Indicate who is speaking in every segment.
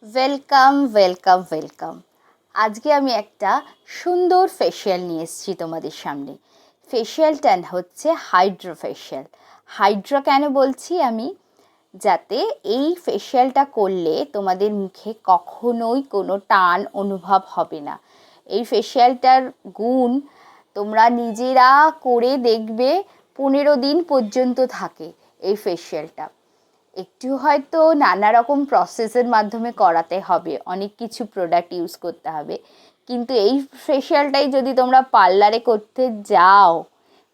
Speaker 1: Welcome welcome welcome. আজকে আমি একটা সুন্দর ফেশিয়াল নিয়ে এসেছি তোমাদের সামনে। ফেশিয়ালটা হচ্ছে হাইড্রোফেশিয়াল। হাইড্রা কেন বলছি আমি? যাতে এই ফেশিয়ালটা করলে তোমাদের মুখে কখনোই কোনো টান অনুভব হবে না। এই ফেশিয়ালটার গুণ তোমরা নিজেরা করে দেখবে, 15 দিন পর্যন্ত থাকে এই ফেশিয়ালটা। একটু হয়তো নানা রকম প্রসেসের মাধ্যমে করাতে হবে, অনেক কিছু প্রোডাক্ট ইউজ করতে হবে, কিন্তু এই ফেশিয়ালটাই যদি তোমরা পার্লারে করতে যাও,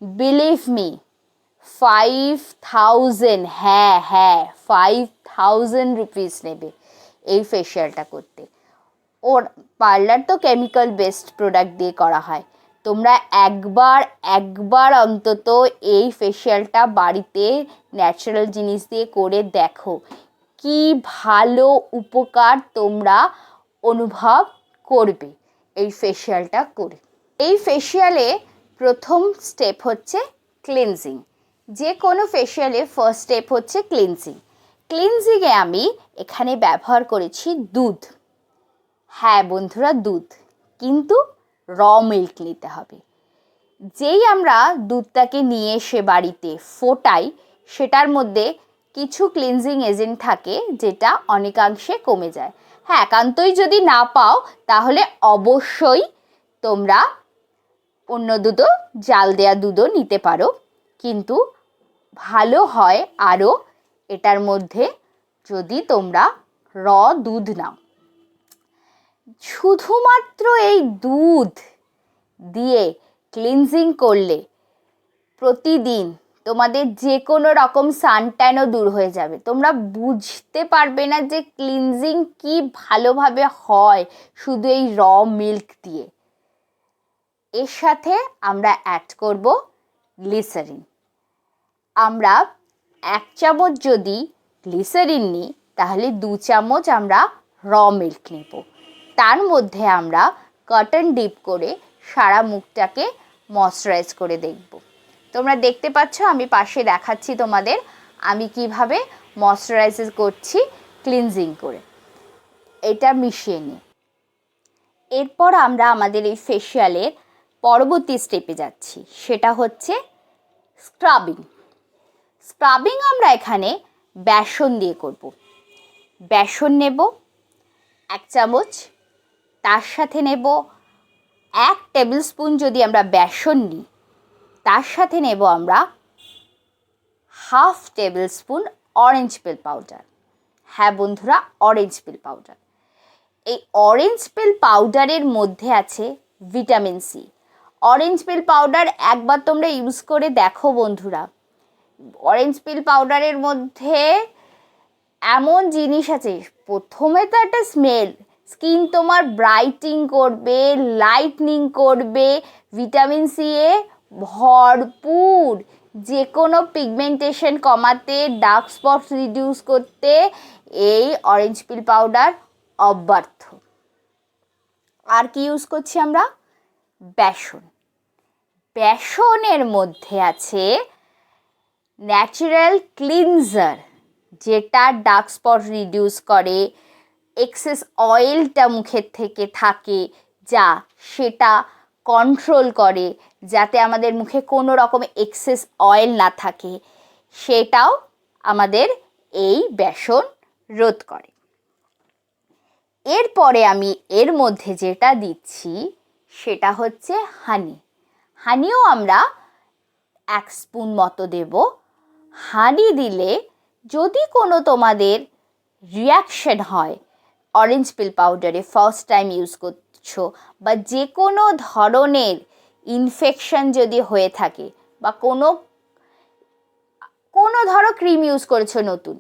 Speaker 1: বিলিভ মি 5000, হ্যাঁ 5000 রুপিস নেবে এই ফেশিয়ালটা করতে। ওর পার্লার তো কেমিক্যাল বেসড প্রোডাক্ট দিয়ে করা হয়। তোমরা একবার অন্তত এই ফেশিয়ালটা বাড়িতে ন্যাচারাল জিনিস দিয়ে করে দেখো, কি ভালো উপকার তোমরা অনুভব করবে এই ফেশিয়ালটা করে। এই ফেশিয়ালে প্রথম স্টেপ হচ্ছে ক্লিনজিং। যে কোনো ফেশিয়ালে ফার্স্ট স্টেপ হচ্ছে ক্লিনজিং। ক্লিনজিংয়ে আমি এখানে ব্যবহার করেছি দুধ। হ্যাঁ বন্ধুরা, দুধ, কিন্তু র মিল্ক নিতে হবে। যেই আমরা দুধটাকে নিয়ে এসে বাড়িতে ফোটাই, সেটার মধ্যে কিছু ক্লিনজিং এজেন্ট থাকে যেটা অনেকাংশে কমে যায়। হ্যাঁ, একান্তই যদি না পাও তাহলে অবশ্যই তোমরা অন্য দুধও, জাল দেওয়া দুধও নিতে পারো, কিন্তু ভালো হয় আরও এটার মধ্যে যদি তোমরা র দুধ নাও। শুধুমাত্র এই দুধ দিয়ে ক্লিনজিং করলে প্রতিদিন তোমাদের যে কোনো রকম সানট্যানও দূর হয়ে যাবে। তোমরা বুঝতে পারবে না যে ক্লিনজিং কি ভালোভাবে হয় শুধু এই র মিল্ক দিয়ে। এর সাথে আমরা অ্যাড করব গ্লিসারিন। আমরা 1 চামচ যদি গ্লিসারিন নিই তাহলে 2 চামচ আমরা র মিল্ক নেব। তার মধ্যে আমরা কটন ডিপ করে সারা মুখটাকে ময়শ্চারাইজ করে দেখব। তোমরা দেখতে পাচ্ছ, আমি পাশে দেখাচ্ছি তোমাদের আমি কিভাবে ময়শ্চারাইজ করছি ক্লিনজিং করে। এটা মিশিয়ে নিই। এরপর আমরা আমাদের এই ফেশিয়ালের পরবর্তী স্টেপে যাচ্ছি, সেটা হচ্ছে স্ক্রাবিং। স্ক্রাবিং আমরা এখানে বেসন দিয়ে করব। বেসন নেব 1 চামচ, তার সাথে নেব 1 টেবিল স্পুন যদি আমরা বেসন নিই, তার সাথে নেব আমরা half tablespoon orange peel powder. হ্যাঁ বন্ধুরা, অরেঞ্জ পিল পাউডার। এই অরেঞ্জ পিল পাউডারের মধ্যে আছে vitamin C. Orange peel powder একবার তোমরা ইউজ করে দেখো বন্ধুরা। অরেঞ্জ পিল পাউডারের মধ্যে এমন জিনিস আছে, প্রথমে তো একটা স্মেল, স্কিন তোমার ব্রাইটিং করবে, লাইটনিং করবে, ভিটামিন সি এ ভরপুর, যে কোনো পিগমেন্টেশন কমাতে, ডার্ক স্পট রিডিউস করতে এই অরেঞ্জ পিল পাউডার অব্যর্থ। আর কি ইউজ করছি আমরা? বেসন। বেসনের মধ্যে আছে ন্যাচারাল ক্লিনজার, যেটা ডার্ক স্পট রিডিউস করে, এক্সেস অয়েলটা মুখের থেকে থাকে যা, সেটা কন্ট্রোল করে, যাতে আমাদের মুখে কোনো রকম এক্সেস অয়েল না থাকে, সেটাও আমাদের এই বেসন রোধ করে। এরপরে আমি এর মধ্যে যেটা দিচ্ছি সেটা হচ্ছে হানি। হানিও আমরা 1 স্পুন মতো দেব। হানি দিলে যদি কোনো তোমাদের রিয়াকশন হয়, অরেঞ্জ পিল পাউডারে ফার্স্ট টাইম ইউজ করছো, বা যে কোনো ধরনের ইনফেকশন যদি হয়ে থাকে, বা কোনো ধরো ক্রিম ইউজ করেছো নতুন,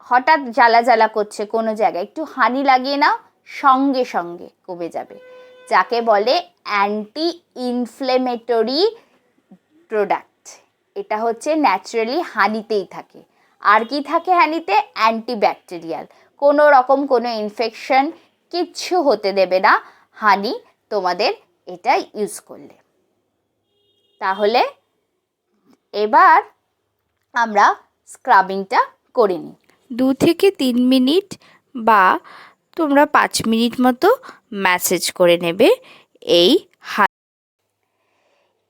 Speaker 1: হঠাৎ জ্বালা জ্বালা করছে কোনো জায়গায়, একটু হানি লাগিয়ে নাও, সঙ্গে সঙ্গে কমে যাবে। যাকে বলে অ্যান্টি ইনফ্লেমেটরি প্রোডাক্ট। এটা হচ্ছে ন্যাচারালি হানিতেই থাকে। আর কি থাকে হানিতে? অ্যান্টিব্যাকটেরিয়াল। কোনো রকম কোনো ইনফেকশন কিচ্ছু হতে দেবে না হানি তোমাদের এটা ইউজ করলে। তাহলে এবার আমরা স্ক্রাবিংটা করে নিই।
Speaker 2: 2 থেকে 3 মিনিট বা
Speaker 1: তোমরা 5 মিনিট মতো ম্যাসেজ করে নেবে এই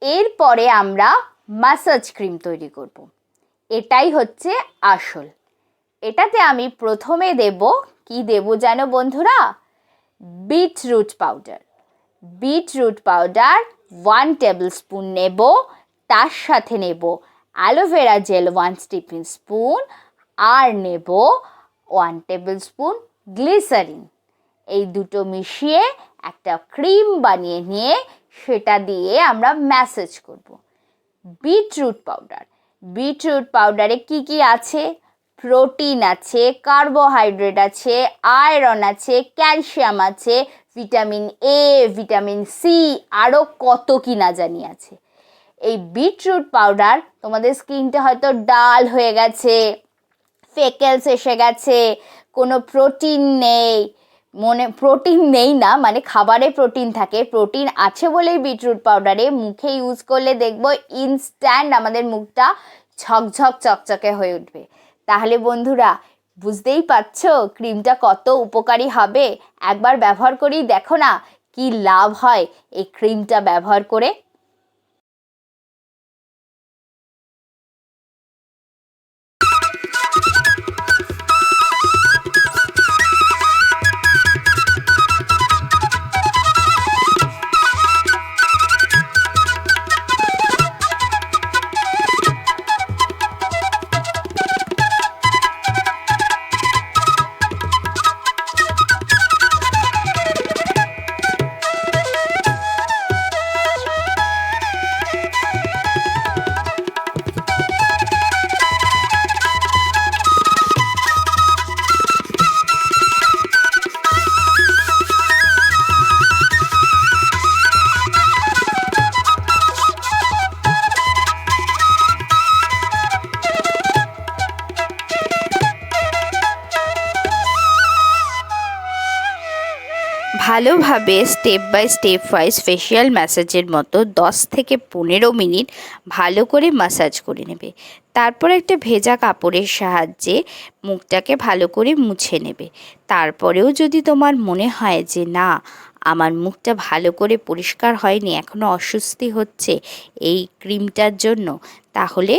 Speaker 1: এরপরে আমরা ম্যাসাজ ক্রিম তৈরি করব। এটাই হচ্ছে আসল। এটাতে আমি প্রথমে দেব কি দেব জানো বন্ধুরা? Beetroot powder. Beetroot powder 1 table spoon নেব, তার সাথে নেব অ্যালোভেরা জেল 1 টিস্পুন স্পুন, আর নেব 1 টেবিল স্পুন গ্লিসারিন। এই দুটো মিশিয়ে একটা ক্রিম বানিয়ে নিয়ে সেটা দিয়ে আমরা ম্যাসাজ করব। বিটরুট পাউডার, বিটরুট পাউডারে কি কি আছে? প্রোটিন আছে, কার্বোহাইড্রেট আছে, আয়রন আছে, ক্যালসিয়াম আছে, ভিটামিন এ, ভিটামিন সি, আরও কত কি না জানি আছে। এই বিটরুট পাউডার, তোমাদের স্কিনটা হয়তো ডাল হয়ে গেছে, ফেকেলস এসে গেছে, কোনো প্রোটিন নেই, প্রোটিন নেই না, মানে খাবারে প্রোটিন থাকে, প্রোটিন আছে বলেই বিটরুট পাউডারে মুখে ইউজ করলে দেখবো ইনস্ট্যান্ট আমাদের মুখটা ঝকঝক চকচকে হয়ে উঠবে। তাহলে বন্ধুরা বুঝতেই পারছো ক্রিমটা কত উপকারী হবে। একবার ব্যবহার করেই দেখো না কি লাভ হয় এই ক্রিমটা ব্যবহার করে। ভালোভাবে step by step wise facial ম্যাসাজের মতো 10 থেকে 15 মিনিট ভালো করে ম্যাসাজ করে নেবে। তারপর একটা ভেজা কাপড়ের সাহায্যে মুখটাকে ভালো করে মুছে নেবে। তারপরেও যদি তোমার মনে হয় যে না আমার মুখটা ভালো করে পরিষ্কার হয়নি, এখনও অস্বস্তি হচ্ছে এই ক্রিমটার জন্য, তাহলে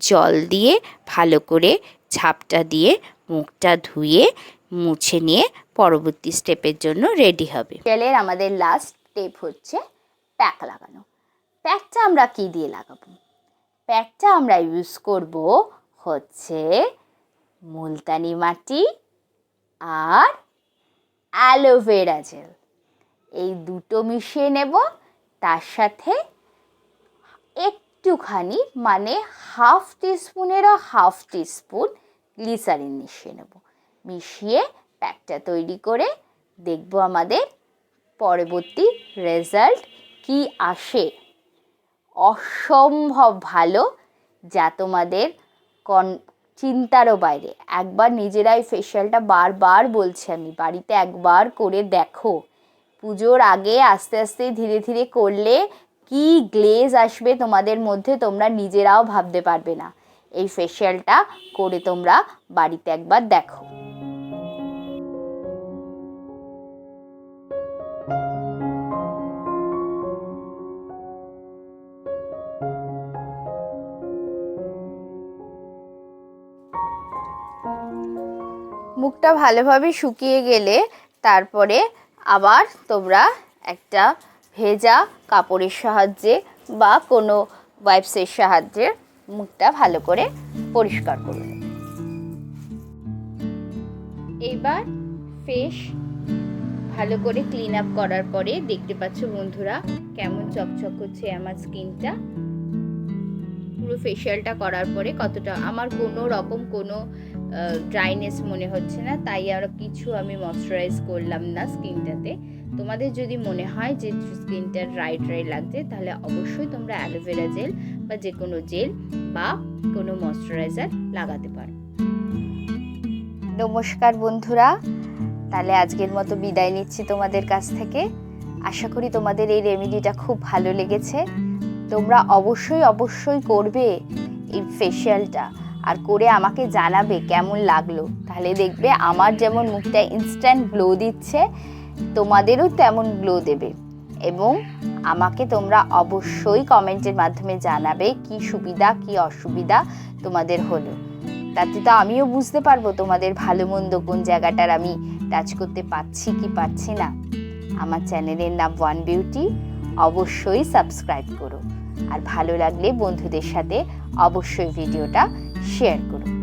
Speaker 1: জল দিয়ে ভালো করে ঝাপটা দিয়ে মুখটা ধুয়ে মুছে নিয়ে পরবর্তী স্টেপের জন্য রেডি হবে। ফেশিয়ালের আমাদের লাস্ট স্টেপ হচ্ছে প্যাক লাগানো। প্যাকটা আমরা কি দিয়ে লাগাবো? প্যাকটা আমরা ইউজ করব হচ্ছে মুলতানি মাটি আর অ্যালোভেরা জেল। এই দুটো মিশিয়ে নেব, তার সাথে একটুখানি মানে হাফ টিস্পুনেরও হাফ টিস্পুন গ্লিসারিন মিশিয়ে নেব। মিশিয়ে প্যাকটা তৈরি করে দেখব আমাদের পরবর্তী রেজাল্ট কি আসে। অসম্ভব ভালো, যা তোমাদের চিন্তারও বাইরে। একবার নিজেরাই ফেশিয়ালটা বারবার বলছি আমি, বাড়িতে একবার করে দেখো। পুজোর আগে আস্তে আস্তে ধীরে ধীরে করলে কি গ্লেজ আসবে তোমাদের মধ্যে তোমরা নিজেরাও ভাবতে পারবে না। এই ফেশিয়ালটা করে তোমরা বাড়িতে একবার দেখো। মুখটা ভালোভাবে শুকিয়ে গেলে তারপরে আবার তোমরা একটা ভেজা কাপড়ের সাহায্যে বা কোনো ওয়াইপসের সাহায্যে মুখটা ভালো করে পরিষ্কার করে নেবে। এইবার ফেস ভালো করে ক্লিন আপ করার পরে দেখতে পাচ্ছ বন্ধুরা কেমন চকচক হচ্ছে আমার স্কিনটা। পুরো ফেশিয়ালটা করার পরে কতটা আমার কোনো রকম কোনো ড্রাইনেস মনে হচ্ছে না, তাই আর কিছু আমি ময়শ্চারাইজ করলাম না স্কিনটাতে। তোমাদের যদি মনে হয় যে স্কিনটা ড্রাই ড্রাই লাগছে তাহলে অবশ্যই তোমরা অ্যালোভেরা জেল বা যে কোনো জেল বা কোনো ময়শ্চারাইজার লাগাতে পারো। নমস্কার বন্ধুরা, তাহলে আজকের মতো বিদায় নিচ্ছি তোমাদের কাছ থেকে। আশা করি তোমাদের এই রেমেডিটা খুব ভালো লেগেছে। তোমরা অবশ্যই করবে এই ফেশিয়ালটা। আর করে আমাকে জানাবে কেমন লাগলো। তাহলে দেখবে আমার যেমন মুখটা ইনস্ট্যান্ট গ্লো দিচ্ছে, তোমাদেরও তেমন গ্লো দেবে। এবং আমাকে তোমরা অবশ্যই কমেন্টের মাধ্যমে জানাবে কি সুবিধা কি অসুবিধা তোমাদের হলো। তাতে তো আমিও বুঝতে পারবো তোমাদের ভালো মন্দ কোন জায়গাটার আমি টাচ করতে পারছি কি পারছি না। আমার চ্যানেলের নাম ওয়ান বিউটি, অবশ্যই সাবস্ক্রাইব করো। আর ভালো লাগলে বন্ধুদের সাথে অবশ্যই ভিডিওটা শেয়ার করো।